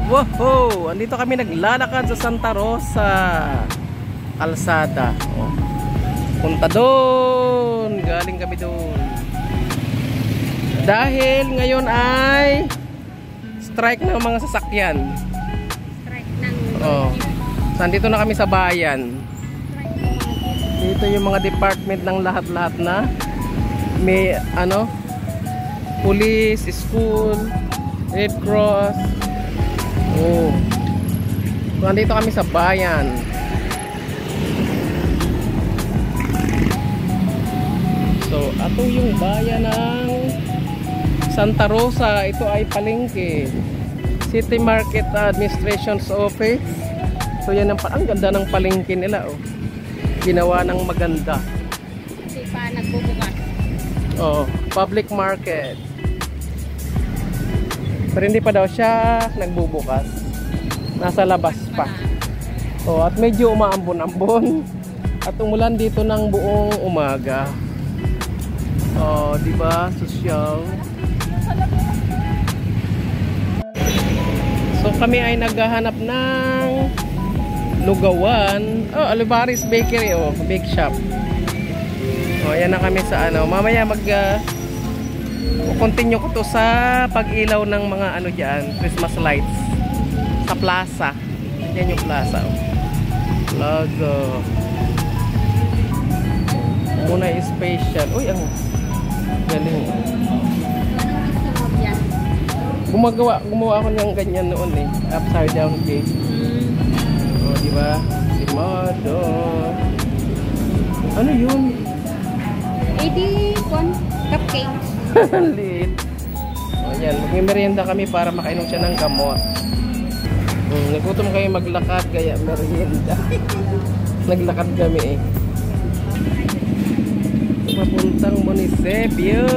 Wow! Andito kami naglalakad sa Santa Rosa Kalsada. Oh. Punta doon. Galing kami doon. Dahil ngayon ay strike ng mga sasakyan. Strike ng... Oh. So, andito na kami sa bayan. Dito yung mga department ng lahat-lahat na. May ano, police, school, Red Cross. Oh. So, andito kami sa bayan. So, ito yung bayan ng Santa Rosa. Ito ay palengke. City Market Administration's Office. So, yan ang ganda ng palengke nila. Oh. Ginawa ng maganda. Hindi pa nagbubukas. Oh, public market. Pero hindi pa daw siya nagbubukas. Nasa labas pa. Oh, at medyo umaambon-ambon. At umulan dito ng buong umaga. Oh, di ba? Sosyal. So kami ay naghahanap ng lugawan. Oh, Olivares Bakery, oh, bake shop. Oh, ayan na kami sa ano. Mamaya continue ko to sa pag-ilaw ng mga ano diyan, Christmas lights sa plaza. Yan yung plaza. Oh. Logo. Muna special. Uy, ang galing. Gumawa ako ng ganyan noon eh. Upside down cake. Oh, di ba? Si Modo. Ano yun? 81 cupcakes. Lit. O yan, magmimerienda kami para makainom siya ng gamot. Nagutom kayo maglakad, kaya merienda. Naglakad kami eh. Papuntang munisipyo.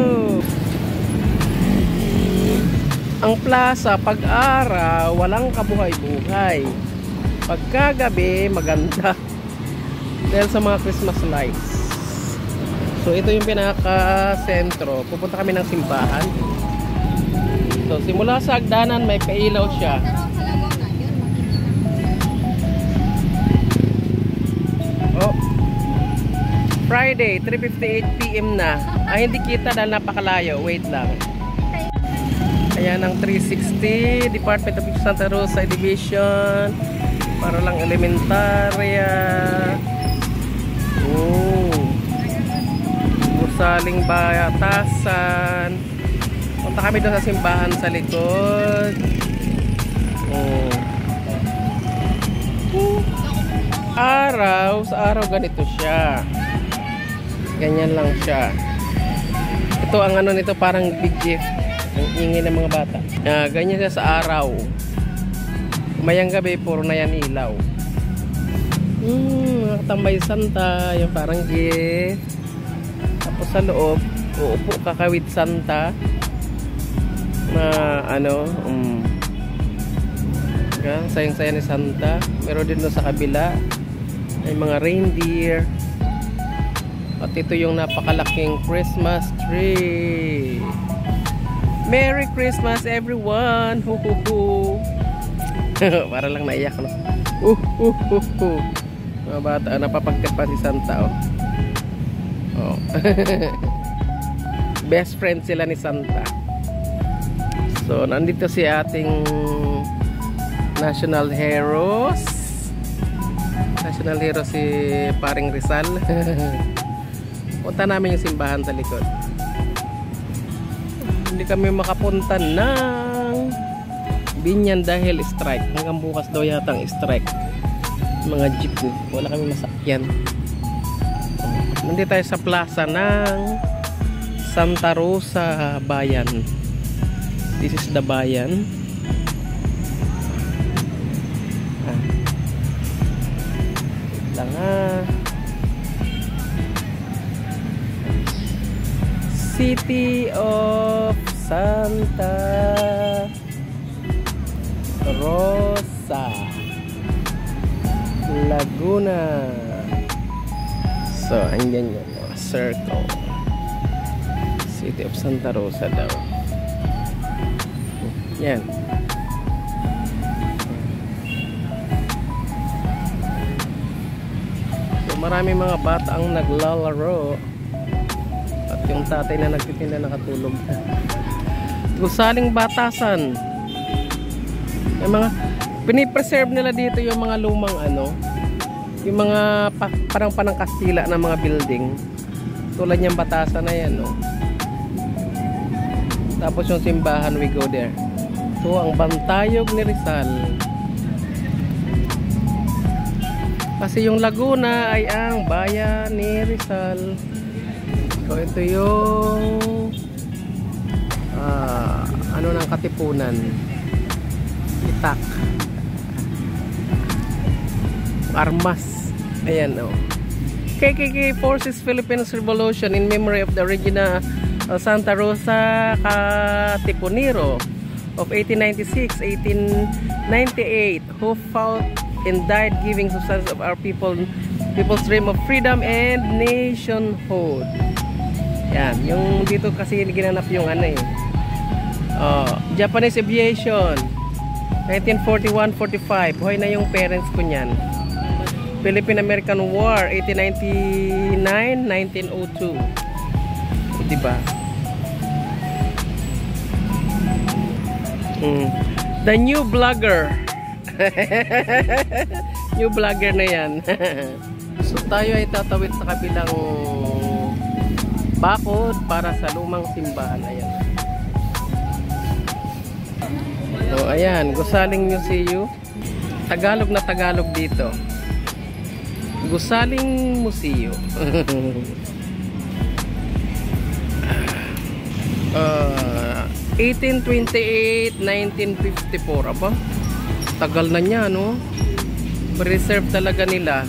Ang plaza, pag-araw, walang kabuhay-buhay. Pagkagabi, maganda. Dahil sa mga Christmas lights. So ito yung pinaka-sentro. Pupunta kami ng simbahan. So simula sa hagdanan may pailaw siya. Oh. Friday, 3:58 PM na. Ay hindi kita dahil napakalayo. Wait lang. Ayan ang 360 Department of Santa Rosa Division. Para lang elementarya. Oh. Saling Batasan. Punta kami doon sa simbahan sa likod. Oh. Sa araw ganito siya. Ganyan lang siya. Ito ang ano nito, parang big gift. Ang ingay ng mga bata. Ganyan siya sa araw. Mayang gabi puro na yan ilaw. Nakatambay Santa, yung parang gift. Tapos sa loob, uupo kakawit Santa na ano, sayang-saya ni Santa. Meron din doon sa kabila ay mga reindeer. At ito yung napakalaking Christmas tree. Merry Christmas everyone! Hu hu hu. Para lang naiyak, no? Mga bata, napapagkat pa si Santa, oh. Oh. Best friend sila ni Santa. So nandito si ating national heroes. National hero si Paring Rizal. Punta namin yung simbahan sa likod. Hindi kami makapunta ng Binyan dahil strike. Hanggang bukas daw yata ang strike. Mga jeepney, wala kami masakyan. Nandito tayo sa plaza ng Santa Rosa Bayan. This is the bayan. Lang City of Santa Rosa, Laguna. So, andyan yun, circle. City of Santa Rosa daw. Yan. Marami mga bata ang naglalaro. At yung tatay na nagtitinda nakatulog. Gusaling batasan. Yung mga pinipreserve nila dito yung mga lumang ano, yung mga parang panang Kastila na mga building. Tulad niyang batasan na yan, no? Tapos yung simbahan, we go there. So, ang Bantayog ni Rizal. Kasi yung Laguna ay ang bayan ni Rizal. So, ito yung ano ng Katipunan. Itak. Armas. Ayan, oh. KKK Forces Philippines Revolution in memory of the Regina Santa Rosa Katipunero of 1896-1898 who fought and died giving substance of our people's dream of freedom and nationhood. Yan, yung dito kasi ginanap yung ano eh. Japanese Aviation 1941-45. Buhay na yung parents ko niyan. Philippine-American War 1899-1902. Diba? The New Blogger. New Blogger na yan. So tayo ay tatawid sa kabilang bakod para sa lumang simbahan. Ayan. So ayan, Gusaling Museum. Tagalog na Tagalog dito. Gusaling Museo. 1828-1954. Aba, tagal na niya, no? Preserve talaga nila.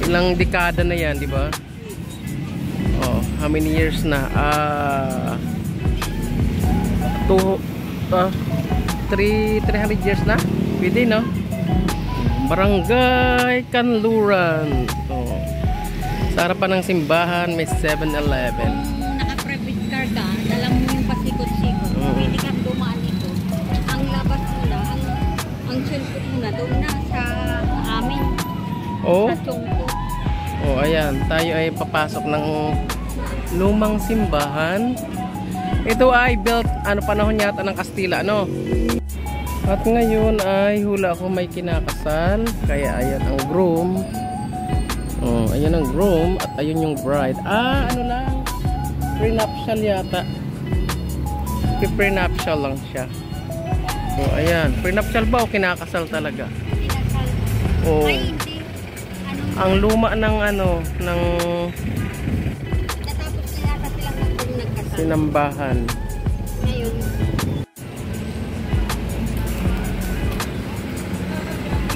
Ilang dekada na yan, di ba? Oh, how many years na? 300 years na? Pwede, no? Barangay Kanluran. Oh. Sa harapan ng simbahan may 7-Eleven. Naka-private car ka, dala mo yung pasikot-sikot. Hindi ka dumaan ito. Ang labas mo na, ang cellphone mo na doon na sa amin. Oh? Sa Chongko. Oh, ayan. Tayo ay papasok ng lumang simbahan. Ito ay built, panahon yata ng Kastila, no? At ngayon ay hula ako may kinakasal. Kaya ayan ang groom. Oh, ayan ang groom at ayun yung bride. Ano lang? Prenuptial yata. Prenuptial lang siya. Oh, ayan. Prenuptial ba o kinakasal talaga? Kinakasal. Oh. Ay, hindi. Ang luma ng ng natapos na yata silang nagkasal. sinambahan. Ngayon.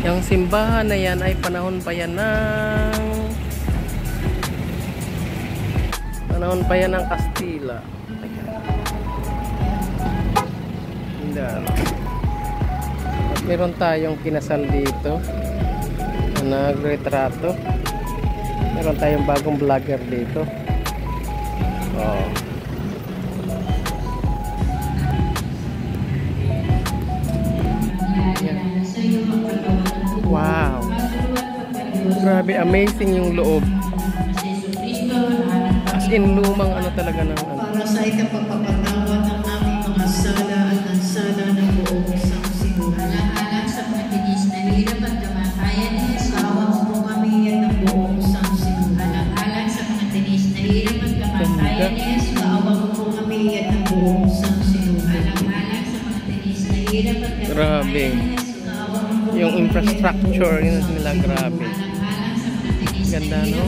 Yung simbahan na yan ay panahon pa yan ng Kastila. Ayan. At meron tayong kinasal dito na nagretrato. Meron tayong bagong vlogger dito. Oh. Wow. Grabe, amazing yung loob. As in, lumang talaga ng Para sa ikapagpapatawad ng aming mga sala at ang sala ng buong sangsinuhan. Alang-alang sa mga tinis na hirap at kamatayan ni Jesus, kaawaan mo po kami at ang buong sangsinuhan. Alang-alang sa mga tinis na hirap at kamatayan ni Jesus, kaawaan mo po kami at ang buong sangsinuhan. Alang-alang sa mga tinis na hirap at kamatayan ni Jesus, yung infrastructure yun nila, grabe. Ganda, no?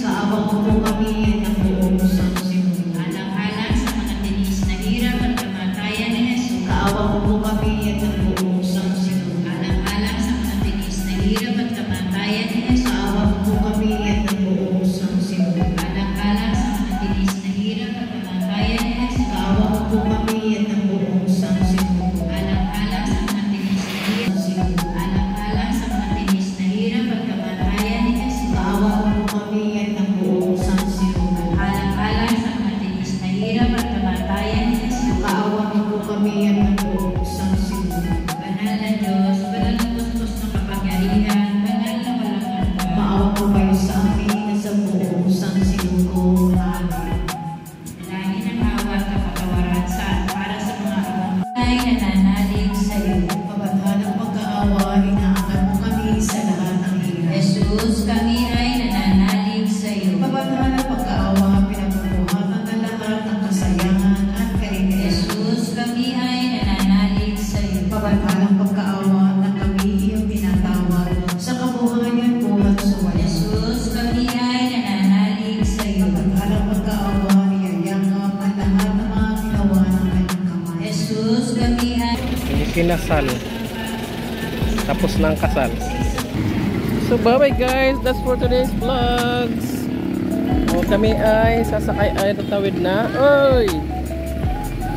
Kaawaan mo po kami at ang buong sangsinuhan. Alang-alang sa mga tinis na hirap at kamatayan ni Jesus, kaawaan mo po kami at ang buong sangsinuhan. Alang-alang sa mga tinis na hirap at kamatayan ni Jesus, kaawaan mo po kami at ang buong sangsinuhan. Alang-alang sa mga tinis na hirap at kamatayan ni Jesus, kaawaan mo po kami at ang buong sangsinuhan. Alang-alang sa mga tinis na hirap at alang-alang sa mga tinis na hirap at kamatayan ni Jesus, kaawaan mo po kami at ang buong sangsinuhan. Alang-alang sa mga tinis na hirap at kamatayan ni Jesus, kaawaan mo po kami at ang buong kasal. Tapos ng kasal. So bye bye guys, that's for today's vlogs. O kami ay sasakay ay tatawid na. Oy!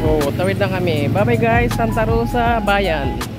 O tawid na kami. Bye bye guys, Santa Rosa Bayan.